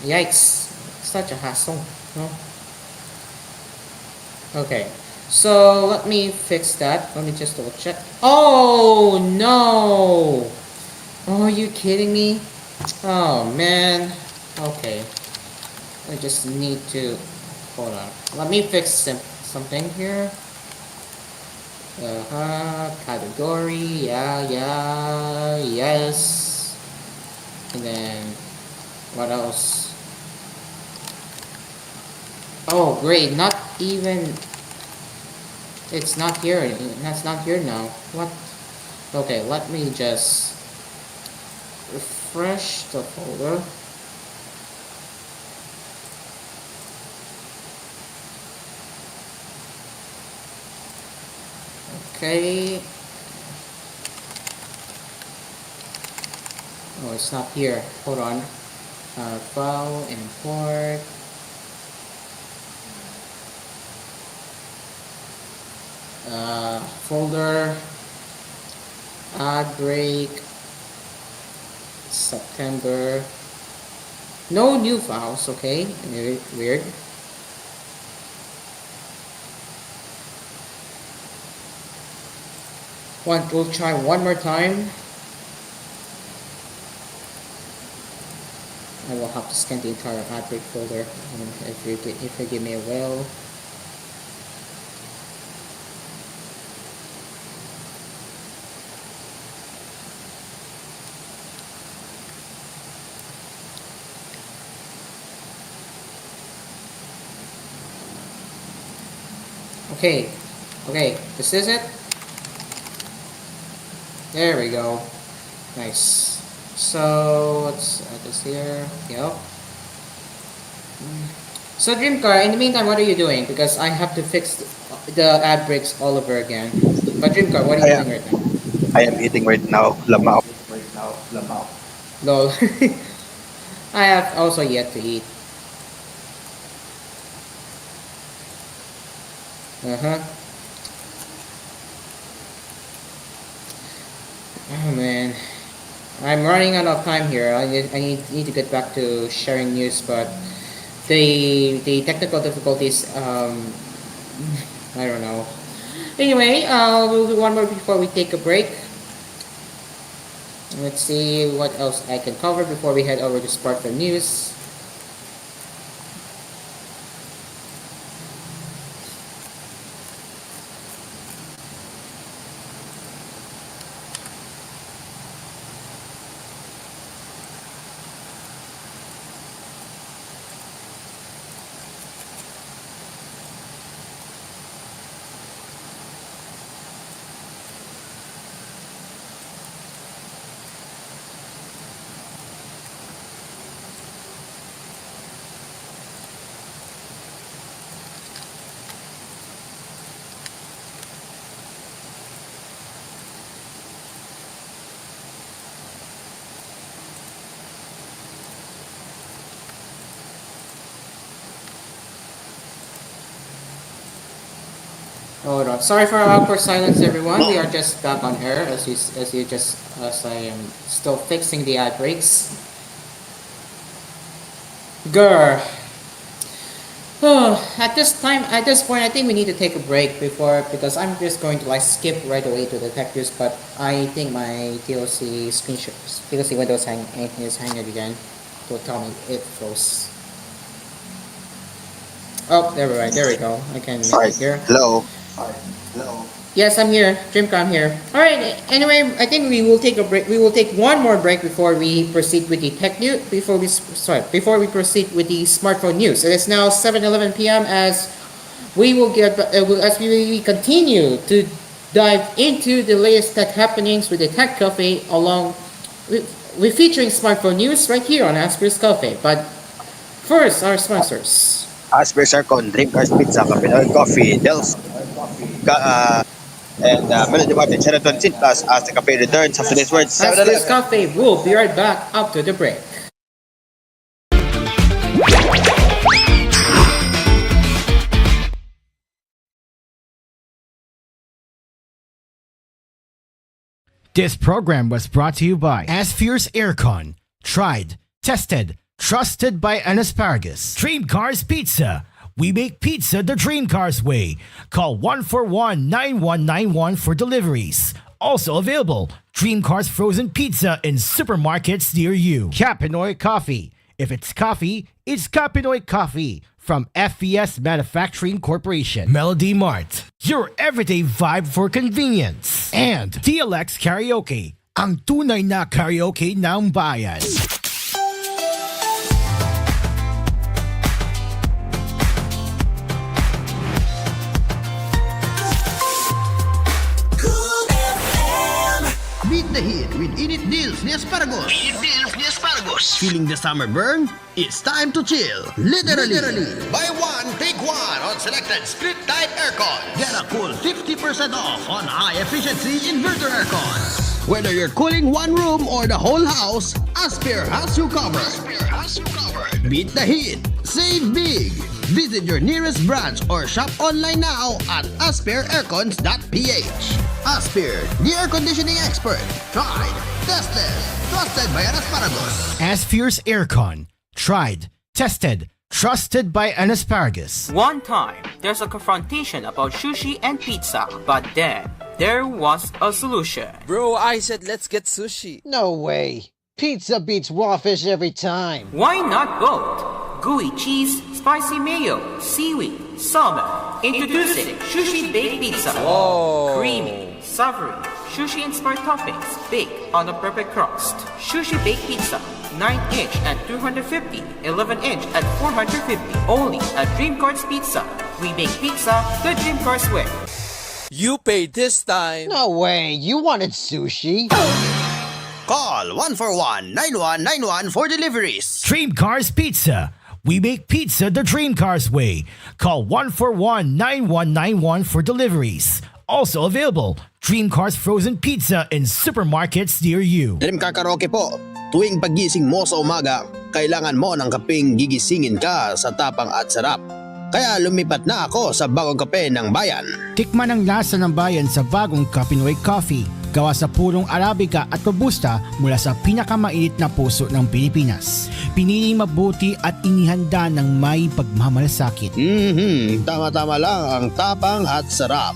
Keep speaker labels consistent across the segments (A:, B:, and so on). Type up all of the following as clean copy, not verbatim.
A: Yikes. Such a hassle. No? Okay. So let me fix that. Let me just double check. Oh no! Oh, are you kidding me? Oh man. Okay. I just need to hold on. Let me fix something here. Category. Yeah, yeah, yes. And then what else? Oh, great. Not even. It's not here. That's not here now. What? Okay, let me just refresh the folder. Okay. Oh, it's not here. Hold on. File, import. Folder. Add break. September. No new files, okay? Weird. We'll try one more time. I will have to scan the entire add break folder if you give me a will. Okay, this is it. There we go. Nice. So let's add this here. Yep. So Dreamcar, in the meantime, what are you doing? Because I have to fix the ad breaks all over again. But Dreamcar, what are you
B: I
A: doing
B: am
A: right now?
B: I am eating right now lamao.
A: Lol. I have also yet to eat. Uh-huh. Oh man. I'm running out of time here. I need to get back to sharing news, but the technical difficulties, I don't know. Anyway, we'll do one more before we take a break. Let's see what else I can cover before we head over to Sparkler News. Hold on. Sorry for our awkward silence, everyone. We are just back on air as I am still fixing the ad breaks. Grr. Oh, at this point, I think we need to take a break because I'm just going to like skip right away to the tech news. But I think my TLC Windows is hanging again. Will tell me it froze. Oh, there we go. I can make
B: Alright.
A: it here.
B: Hello.
A: Yes, I'm here. Dreamcam here. All right. Anyway, I think we will take a break. We will take one more break before we proceed with the tech news. Before we proceed with the smartphone news. It is now 7:11 p.m. as we continue to dive into the latest tech happenings with the Tech Cafe we're featuring smartphone news right here on Asper's Cafe. But first, our sponsors.
B: Asphere Circon, Drinkers Pizza, Kapinoy Coffee, Dels, and Melody Martin, Sheraton Sin Plus as the cafe returns after this word
A: Asper's
B: 7-Eleven.
A: Cafe will be right back after the break.
C: This program was brought to you by Asphere's Aircon. Tried, tested, trusted by an asparagus. Dream Cars Pizza. We make pizza the Dream Cars way. Call 141-9191 for deliveries. Also available, Dream Cars Frozen Pizza in supermarkets near you. Kapinoy Coffee. If it's coffee, it's Kapinoy Coffee from FES Manufacturing Corporation. Melody Mart. Your everyday vibe for convenience. And DLX Karaoke. Ang tunay na karaoke ng bayan.
D: Beat the heat with Init Deals ni Asparagus. Init Deals ni Asparagus. Feeling the summer burn? It's time to chill. Literally.
E: Buy one, take one on selected split-type aircon.
D: Get a cool 50% off on high-efficiency inverter aircons. Whether you're cooling one room or the whole house, Asphere has you covered. Beat the heat. Save big. Visit your nearest branch or shop online now at asphereaircons.ph. Asphere, the air conditioning expert. Tried, tested, trusted by an asparagus.
C: Asphere's Aircon. Tried, tested, trusted by an asparagus.
A: One time, there's a confrontation about sushi and pizza, but then there was a solution.
F: Bro, I said let's get sushi.
G: No way. Pizza beats raw fish every time.
A: Why not both? Gooey cheese, spicy mayo, seaweed, salmon. Introducing Sushi Baked Pizza.
F: Whoa.
A: Creamy, savory, sushi-inspired toppings baked on a perfect crust. Sushi Baked Pizza. 9-inch at 250, 11-inch at 450. Only at Dream Cars Pizza. We make pizza the Dream Cars way.
F: You paid this time.
G: No way. You wanted sushi?
D: Call 141-9191 for deliveries.
C: Dream Cars Pizza. We make pizza the Dream Cars way. Call 141-9191 for deliveries. Also available, Dream Cars Frozen Pizza in supermarkets near you.
D: Dream Car Karaoke po. Tuwing pagising mo sa umaga, kailangan mo ng kapeng gigisingin ka sa tapang at sarap. Kaya lumipat na ako sa bagong kape ng bayan.
C: Tikman ang lasa ng bayan sa bagong Kapinoy Coffee. Gawa sa purong Arabica at Robusta mula sa pinakamainit na puso ng Pilipinas. Pinili mabuti at inihanda ng may pagmamalasakit.
D: Tama-tama lang ang tapang at sarap.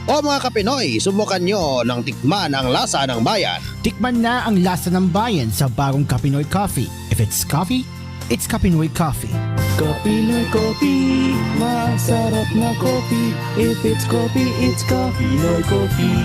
D: O mga Kapinoy, subukan nyo ng tikman ang lasa ng bayan.
C: Tikman na ang lasa ng bayan sa bagong Kapinoy Coffee. If it's coffee, it's Kapinoy Coffee.
H: Kapinoy Coffee, masarap na coffee. If it's coffee, it's Kapinoy Coffee.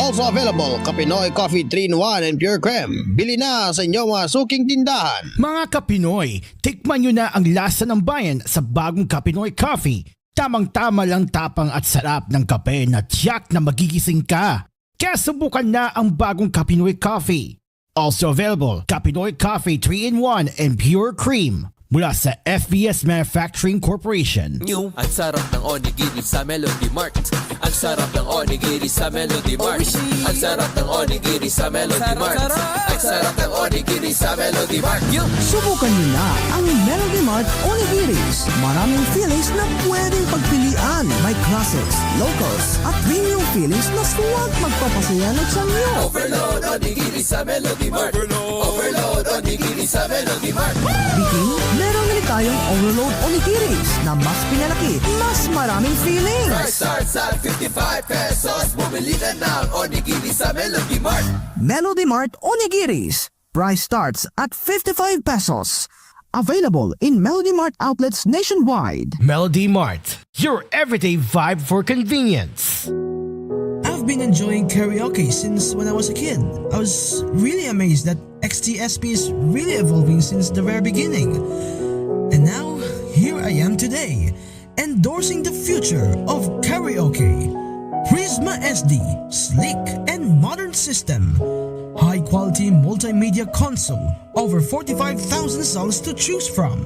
D: Also available, Kapinoy Coffee 3-in-1 and Pure Creme. Bili na sa inyong mga suking tindahan.
C: Mga Kapinoy, tikman nyo na ang lasa ng bayan sa bagong Kapinoy Coffee. Tamang-tama lang tapang at sarap ng kape na tiyak na magigising ka. Kaya subukan na ang bagong Kapinoy Coffee. Also available, Kapinoy Coffee 3-in-1 and Pure Cream mula sa FES Manufacturing Corporation.
F: New. Ang sarap ng onigiri sa Melody Mart. Ang sarap ng onigiri sa Melody Mart. Ang sarap ng onigiri sa Melody Mart. Ang sarap ng onigiri sa Melody Mart.
I: Subukan niyo na ang Melody Mart Onigiris. Maraming fillings na pwedeng pagpilian. May classics, locals, at premium fillings na suwag magpapasaya ng sanyo.
F: Overload onigiri sa Melody Mart. Overload onigiri sa Melody Mart.
I: Biking, merong nilikayang overload onigiris na mas pinalaki, mas maraming fillings.
F: Price starts at 55 pesos. Bumili na ng onigiri sa Melody Mart.
I: Melody Mart Onigiris. Price starts at 55 pesos. Available in Melody Mart outlets nationwide.
C: Melody Mart, your everyday vibe for convenience.
J: I've been enjoying karaoke since when I was a kid. I was really amazed that XTSP is really evolving since the very beginning. And now, here I am today, endorsing the future of karaoke. Prisma SD, sleek and modern system. High-quality multimedia console, over 45,000 songs to choose from.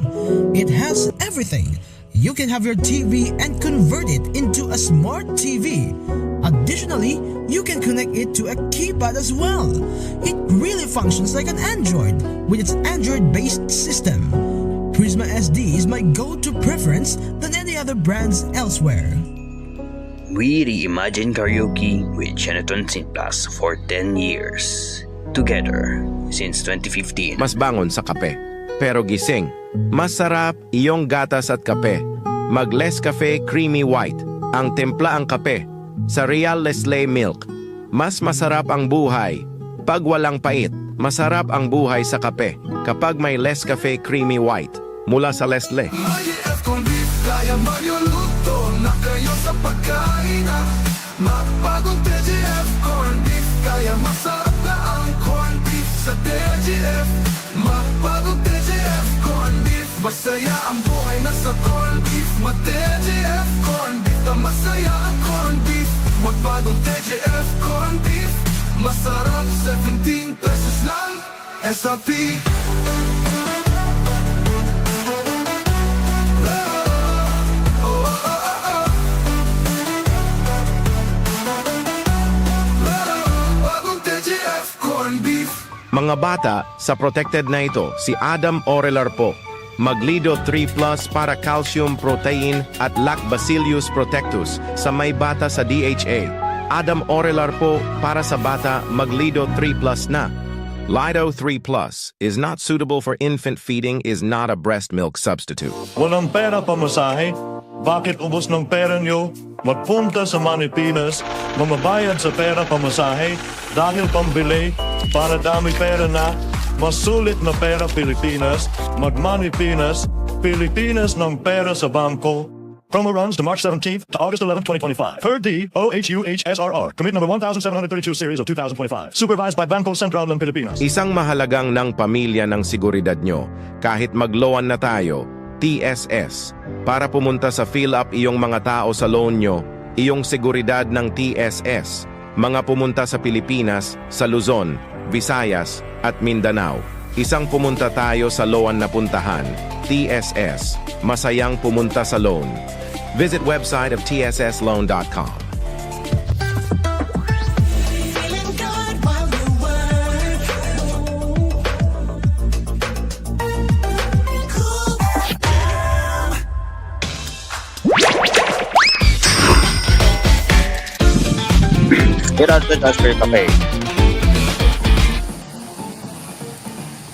J: It has everything. You can have your TV and convert it into a smart TV. Additionally, you can connect it to a keypad as well. It really functions like an Android with its Android-based system. Prisma SD is my go-to preference than any other brands elsewhere.
K: We reimagine karaoke with Sheraton St. Plus for 10 years. together since 2015.
L: Mas bangon sa kape, pero gising. Masarap iyong gatas at kape. Mag-Nescafe Creamy White, ang timpla ang kape. Sa Real Nestle Milk, mas masarap ang buhay. Pag walang pait, masarap ang buhay sa kape. Kapag may Nescafe Creamy White, mula sa Nestle.
M: Kaya magluluto na kayo sa pagkain Mapagong TGF corn beef Kaya masarap na ang corn beef sa TGF Mapagong TGF corn beef Masaya ang buhay na sa corn beef Ma-TGF corn beef na masaya ang corn beef Magpagong TGF corn beef Masarap 17 pesos lang SRP
L: Mga bata, sa protected na ito, si Adam Orelar po. Maglido 3 Plus para calcium, protein at Lactobacillus protectus sa may bata sa DHA. Adam Orelar po para sa bata, Maglido 3 Plus na. Lido 3 Plus is not suitable for infant feeding, is not a breast milk substitute.
N: Walang pera pamasahe? Bakit ubos ng pera nyo? Magpunta sa Manipinas, mamabayad sa pera pamasahe dahil pambili para dami pera na, masulit na pera Pilipinas, Magmanipinas, Pilipinas ng pera sa bangko. Promo runs to March 17th to August 11, 2025. Per D, OHUHSRR, Commit number 1732 series of 2025. Supervised by Bangko Sentral ng Pilipinas.
L: Isang mahalagang ng pamilya ng seguridad nyo, kahit magloan na tayo, TSS, para pumunta sa fill up iyong mga tao sa loan nyo, iyong seguridad ng TSS, mga pumunta sa Pilipinas, sa Luzon, Visayas, at Mindanao. Isang pumunta tayo sa loan na puntahan, TSS, masayang pumunta sa loan. Visit website of tssloan.com.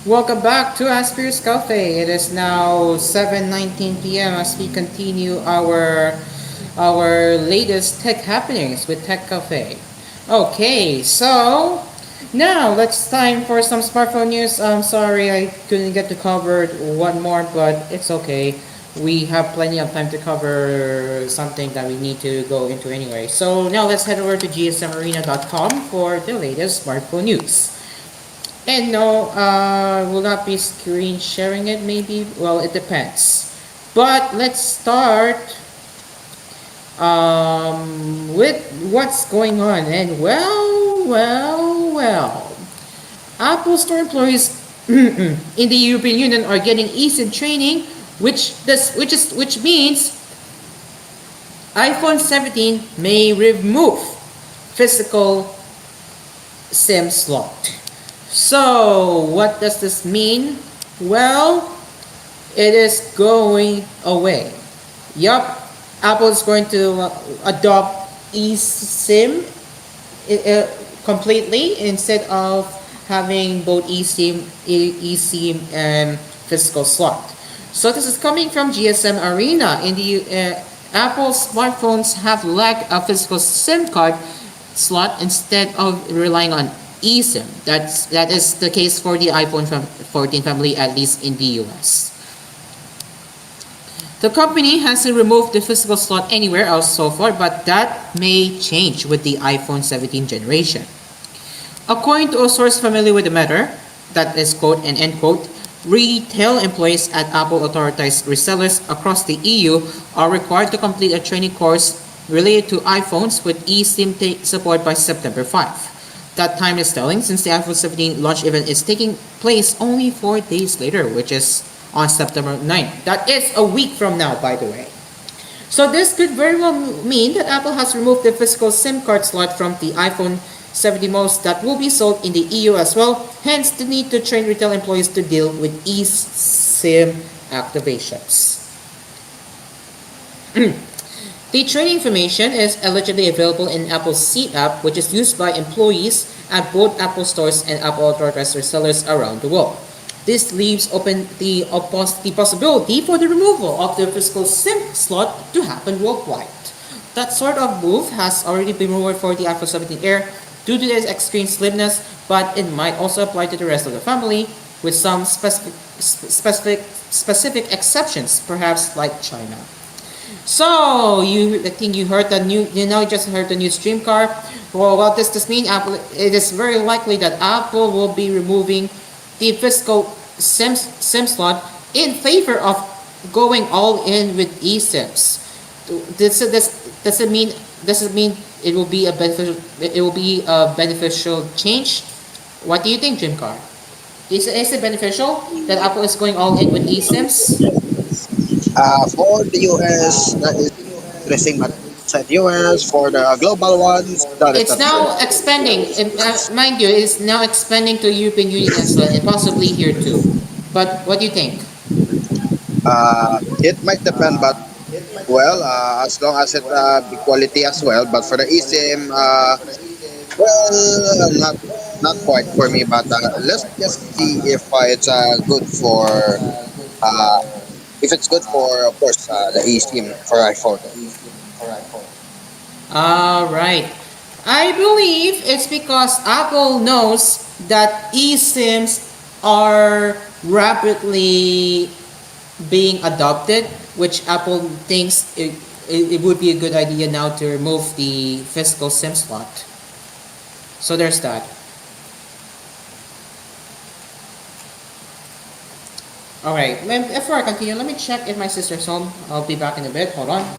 A: Welcome back to Asphere's Cafe. It is now 7:19 p.m. as we continue our latest tech happenings with Tech Cafe. Okay, so now let's time for some smartphone news. I'm sorry I couldn't get to cover one more, but it's okay. We have plenty of time to cover something that we need to go into anyway. So now let's head over to gsmarena.com for the latest smartphone news. And no, will not be screen sharing it maybe. Well, it depends. But let's start with what's going on. And well, Apple Store employees in the European Union are getting eSIM training, which means iPhone 17 may remove physical SIM slot. So, what does this mean? Well, it is going away. Yup, Apple is going to adopt eSIM completely instead of having both eSIM and physical slot. So this is coming from GSM Arena. In the Apple smartphones have lacked a physical SIM card slot instead of relying on eSIM. That is the case for the iPhone 14 family, at least in the US. The company hasn't removed the physical slot anywhere else so far, but that may change with the iPhone 17 generation. According to a source familiar with the matter, that is quote and end quote, retail employees at Apple authorized resellers across the EU are required to complete a training course related to iPhones with eSIM support by September 5. That time is telling since the iPhone 17 launch event is taking place only 4 days later, which is on September 9th. That is a week from now, by the way. So this could very well mean that Apple has removed the physical SIM card slot from the iPhone 70 models that will be sold in the EU as well, hence the need to train retail employees to deal with eSIM activations. The training information is allegedly available in Apple's Seat app, which is used by employees at both Apple stores and Apple authorized resellers around the world. This leaves open the possibility for the removal of the physical SIM slot to happen worldwide. That sort of move has already been rumored for the iPhone 17 Air due to its extreme slimness, but it might also apply to the rest of the family with some specific exceptions, perhaps like China. So I think you heard the new. You know, you just heard the new stream car. Well, what does this mean? Apple. It is very likely that Apple will be removing the physical SIM slot in favor of going all in with eSIMs. Does it mean? Does it mean it will be a beneficial? It will be a beneficial change. What do you think, Jim Carr? Is it beneficial that Apple is going all in with eSIMs?
B: For the US, that is interesting, but outside the US, for the global ones, that is
A: It's
B: not sure.
A: now expanding. Mind you, it's now expanding to European Union as well, and possibly here too. But what do you think?
B: It might depend, but well, as long as it be quality as well. But for the eSIM, well, not quite for me. But let's just see if it's good for uh, if it's good for, of course, the eSIM for iPhone.
A: All right. I believe it's because Apple knows that eSIMs are rapidly being adopted, which Apple thinks it would be a good idea now to remove the physical SIM slot. So there's that. Alright, before I continue, let me check if my sister's home. I'll be back in a bit. Hold on.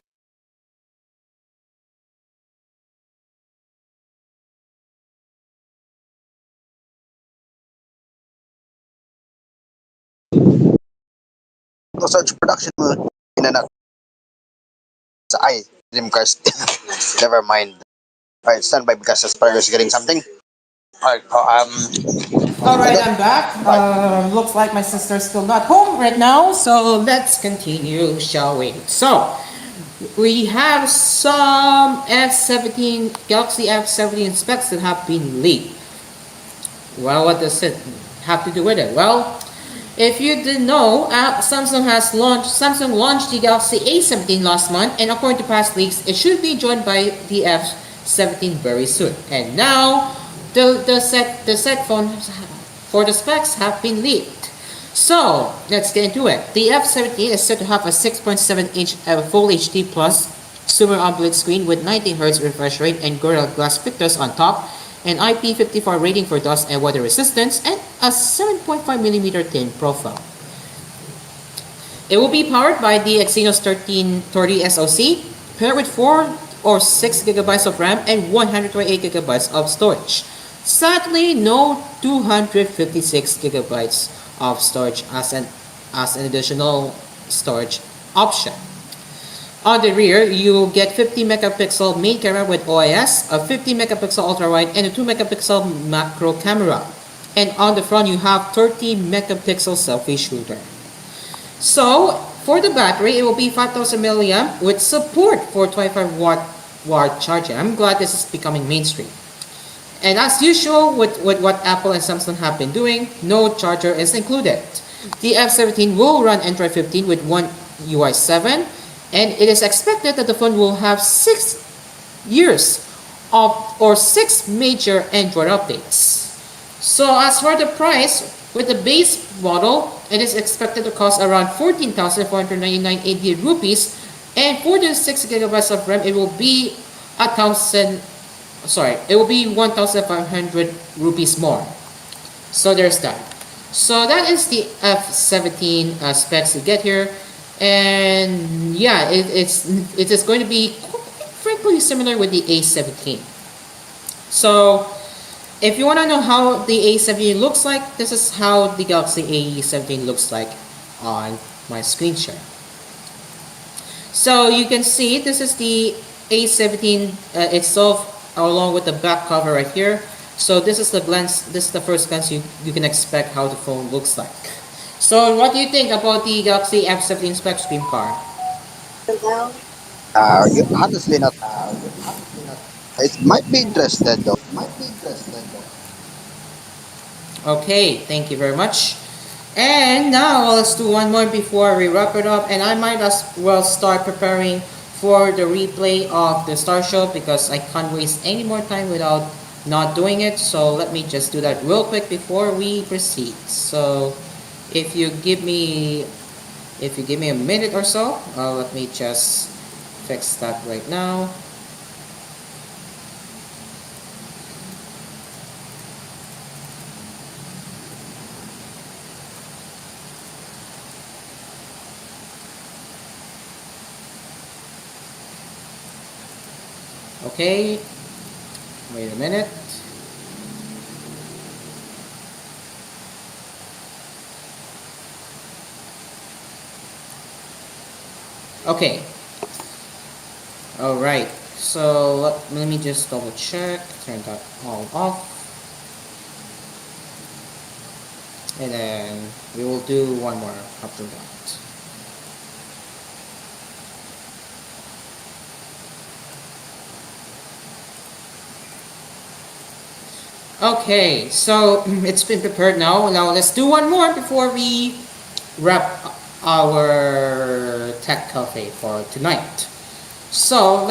B: So search production mode in and out. So I dream cars. Never mind. Alright, stand by because Aspire is getting something. Alright,
A: Alright, I'm back. Looks like my sister's still not home right now, so let's continue, shall we? So, we have some F17, Galaxy F17 specs that have been leaked. Well, what does it have to do with it? Well, if you didn't know, Samsung launched the Galaxy A17 last month, and according to past leaks, it should be joined by the F17 very soon. And now, the set phone for the specs have been leaked. So let's get into it. The F17 is said to have a 6.7-inch Full HD Plus Super AMOLED screen with 90Hz refresh rate and Gorilla Glass filters on top, an IP54 rating for dust and water resistance, and a 7.5mm thin profile. It will be powered by the Exynos 1330 SoC, paired with 4 or 6 gigabytes of RAM and 128 gigabytes of storage. Sadly, no 256 gigabytes of storage as an additional storage option. On the rear, you will get 50 megapixel main camera with OIS, a 50 megapixel ultra wide, and a 2 megapixel macro camera. And on the front, you have 30 megapixel selfie shooter. So for the battery, it will be 5000 milliamp with support for 25 watt charging. I'm glad this is becoming mainstream. And as usual with what Apple and Samsung have been doing, no charger is included. The F17 will run Android 15 with One UI 7, and it is expected that the phone will have 6 years of or 6 major Android updates. So as for the price, with the base model, it is expected to cost around 14,499 Indian rupees, and for the 6 gigabytes of RAM, it will be 1,500 rupees more. So there's that. So that is the F17 specs you get here, and yeah, it is going to be frankly similar with the A17. So if you want to know how the A17 looks like, this is how the Galaxy A17 looks like on my screen share. So you can see this is the A17 itself, along with the back cover right here. So this is the glance. This is the first glance you can expect how the phone looks like. So what do you think about the Galaxy F17 spec stream car?
B: Honestly, not. It might be interested though.
A: Okay, thank you very much. And now let's do one more before we wrap it up. And I might as well start preparing for the replay of the Star Show because I can't waste any more time without not doing it. So let me just do that real quick before we proceed. So if you give me a minute or so, let me just fix that right now. Okay, wait a minute. Okay, all right. So let me just double check, turn that all off, and then we will do one more after that. Okay, so it's been prepared now. Now let's do one more before we wrap our tech cafe for tonight. So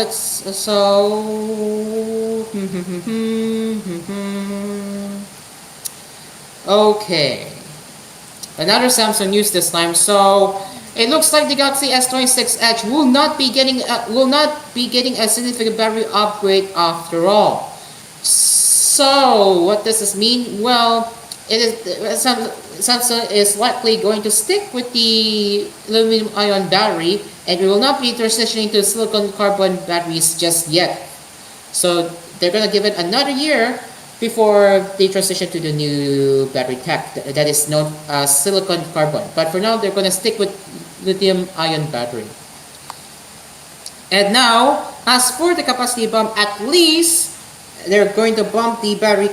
A: okay, another Samsung news this time. So it looks like the Galaxy S26 Edge will not be getting a significant battery upgrade after all. So what does this mean? Well, Samsung is likely going to stick with the aluminum ion battery and it will not be transitioning to silicon carbon batteries just yet. So they're going to give it another year before they transition to the new battery tech that is known as silicon carbon. But for now, they're going to stick with lithium ion battery. And now, as for the capacity bump, at least they're going to bump the battery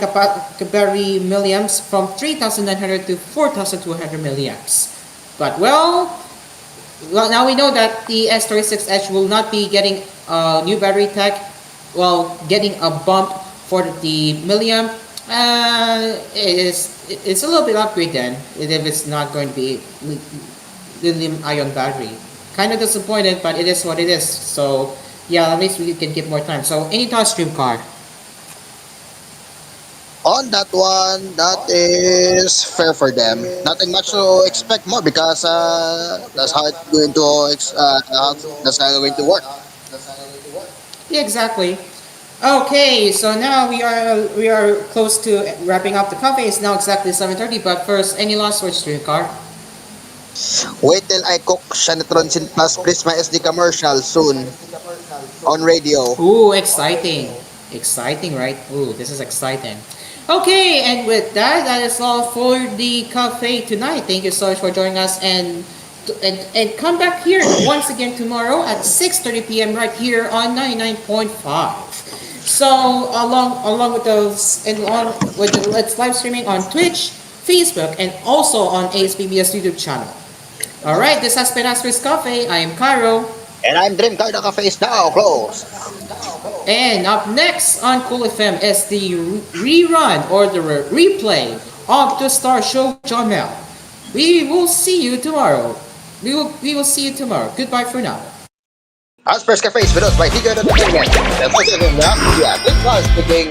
A: milliamps from 3,900 to 4,200 milliamps. But well, now we know that the S36 Edge will not be getting a new battery tech, well, getting a bump for the milliamp. It's a little bit upgrade then, if it's not going to be lithium ion battery. Kind of disappointed, but it is what it is. So yeah, at least we can give more time. So any thoughts, Stream Car?
B: On that one, that is fair for them. Nothing much to expect more because that's how it's going to that's how it's going to work.
A: Yeah, exactly. Okay, so now we are close to wrapping up the cafe. It's now exactly 7:30. But first, any last words, Stream Car?
B: Wait till I cook Shanetron Sin Plus Prisma SD commercial soon on radio.
A: Ooh, exciting. Exciting, right? Ooh, this is exciting. Okay, and with that, that is all for the cafe tonight. Thank you so much for joining us and come back here once again tomorrow at 6:30 p.m. right here on 99.5. So along with those and along with let's live streaming on Twitch, Facebook, and also on AspMedia's YouTube channel. All right, this has been Asphere's Cafe. I am Cairo.
B: And I'm Dream Car. The cafe is now closed.
A: And up next on Cool FM is the rerun or the replay of the Star Show John Mel. We will see you tomorrow. We will see you tomorrow. Goodbye for now.
B: Asphere's Cafe is with us by Tiger Entertainment. The first of them, yeah, Dream Car speaking.